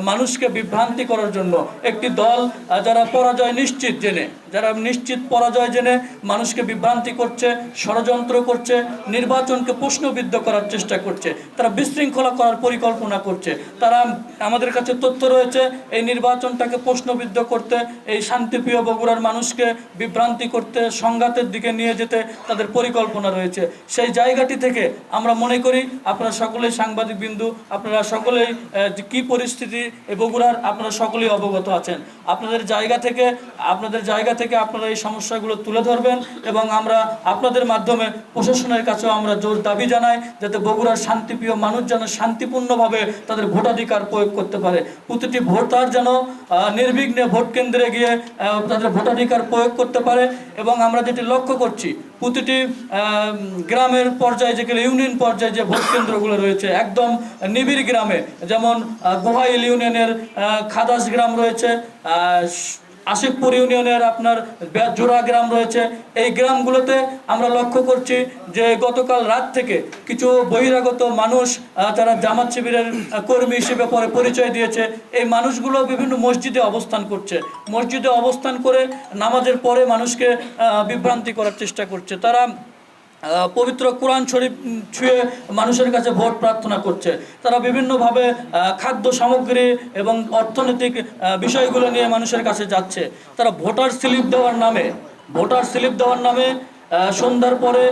মানুষকে বিভ্রান্তি করার জন্য একটি দল যারা পরাজয় নিশ্চিত জেনে, যারা নিশ্চিত পরাজয় জেনে মানুষকে বিভ্রান্তি করছে, ষড়যন্ত্র করছে, নির্বাচনকে প্রশ্নবিদ্ধ করার চেষ্টা করছে, তারা বিশৃঙ্খলা করার পরিকল্পনা করছে। তারা আমাদের কাছে তথ্য রয়েছে এই নির্বাচনটাকে প্রশ্নবিদ্ধ করতে, এই শান্তিপ্রিয় বগুড়ার মানুষকে বিভ্রান্তি করতে, সংঘাতের দিকে নিয়ে যেতে তাদের পরিকল্পনা রয়েছে। সেই জায়গাটি থেকে আমরা মনে করি আপনারা সকলেই সাংবাদিক বিন্দু, আপনারা সকলেই কি পরিস্থিতি এই বগুড়ার আপনারা সকলেই অবগত আছেন। আপনাদের জায়গা থেকে আপনারা এই সমস্যাগুলো তুলে ধরবেন এবং আমরা আপনাদের মাধ্যমে প্রশাসনের কাছেও আমরা জোর দাবি জানাই যাতে বগুড়ার শান্তিপ্রিয় মানুষ যেন শান্তিপূর্ণভাবে তাদের ভোটাধিকার প্রয়োগ করতে পারে। প্রতিটি ভোটার যেন নির্বিঘ্নে ভোট কেন্দ্রে গিয়ে তাদের ভোটাধিকার প্রয়োগ করতে পারে। এবং আমরা যেটি লক্ষ্য করছি প্রতিটি গ্রামের পর্যায়ে, যেগুলো ইউনিয়ন পর্যায়ে যে ভোট কেন্দ্রগুলো রয়েছে একদম নিবিড় গ্রামে, যেমন গোহাইল ইউনিয়নের খাদাস গ্রাম রয়েছে, আশিকপুর ইউনিয়নের আপনার জোড়া গ্রাম রয়েছে, এই গ্রামগুলোতে আমরা লক্ষ্য করছি যে গতকাল রাত থেকে কিছু বহিরাগত মানুষ যারা জামাত শিবিরের কর্মী হিসেবে পরে পরিচয় দিয়েছে, এই মানুষগুলো বিভিন্ন মসজিদে অবস্থান করছে। মসজিদে অবস্থান করে নামাজের পরে মানুষকে বিভ্রান্তি করার চেষ্টা করছে। তারা পবিত্র কোরআন শরীফ ছুঁয়ে মানুষের কাছে ভোট প্রার্থনা করছে। তারা বিভিন্নভাবে খাদ্য সামগ্রী এবং অর্থনৈতিক বিষয়গুলো নিয়ে মানুষের কাছে যাচ্ছে। তারা ভোটার স্লিপ দেওয়ার নামে সন্ধ্যার পরে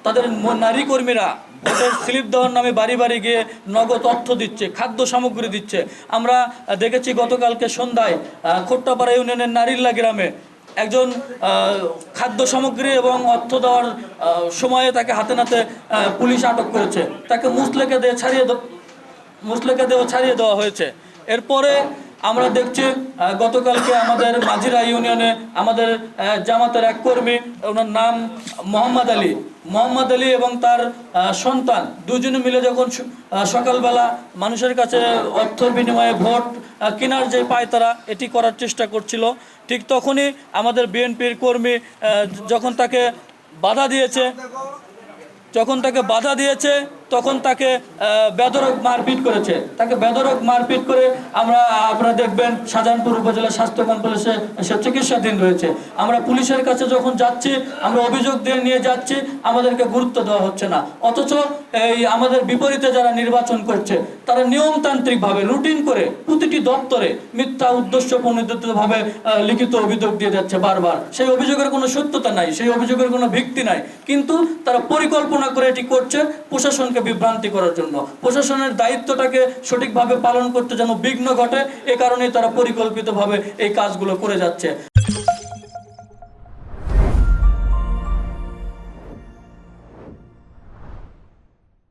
তাদের নারী কর্মীরা ভোটার স্লিপ দেওয়ার নামে বাড়ি বাড়ি গিয়ে নগদ অর্থ দিচ্ছে, খাদ্য সামগ্রী দিচ্ছে। আমরা দেখেছি গতকালকে সন্ধ্যায় খোট্টাপাড়া ইউনিয়নের নারিল্লা গ্রামে একজন খাদ্য সামগ্রী এবং অর্থ দেওয়ার সময়ে তাকে হাতে নাতে পুলিশ আটক করেছে, তাকে মুসলেকা দিয়ে ছাড়িয়ে দেওয়া হয়েছে। এরপরে আমরা দেখছি গতকালকে আমাদের মাঝিরা ইউনিয়নে আমাদের জামাতের এক কর্মী, ওনার নাম মোহাম্মদ আলী এবং তার সন্তান দুজনে মিলে যখন সকালবেলা মানুষের কাছে অর্থের বিনিময়ে ভোট কেনার যে পায়তারা এটি করার চেষ্টা করছিল, ঠিক তখনই আমাদের বিএনপির কর্মী যখন তাকে বাধা দিয়েছে তখন তাকে বেধড়ক মারপিট করেছে। করে আপনারা দেখবেন শাহজাহানপুর উপজেলা স্বাস্থ্য কমপ্লেক্সে সে চিকিৎসাধীন রয়েছে। আমরা পুলিশের কাছে যখন যাচ্ছি, আমরা অভিযোগ দিয়ে নিয়ে যাচ্ছি, আমাদেরকে গুরুত্ব দেওয়া হচ্ছে না। অথচ এই আমাদের বিপরীতে যারা নির্বাচন করছে তারা নিয়মতান্ত্রিকভাবে রুটিন করে প্রতিটি দপ্তরে মিথ্যা উদ্দেশ্য প্রণোদিতভাবে লিখিত অভিযোগ দিয়ে যাচ্ছে বারবার। সেই অভিযোগের কোনো সত্যতা নাই, সেই অভিযোগের কোনো ভিত্তি নাই, কিন্তু তারা পরিকল্পনা করে এটি করছে প্রশাসনকে বিভ্রান্তি করার জন্য। প্রশাসনের দায়িত্বটাকে সঠিকভাবে পালন করতে যেন বিঘ্ন ঘটে, এ কারণেই তারা পরিকল্পিতভাবে এই কাজগুলো করে যাচ্ছে।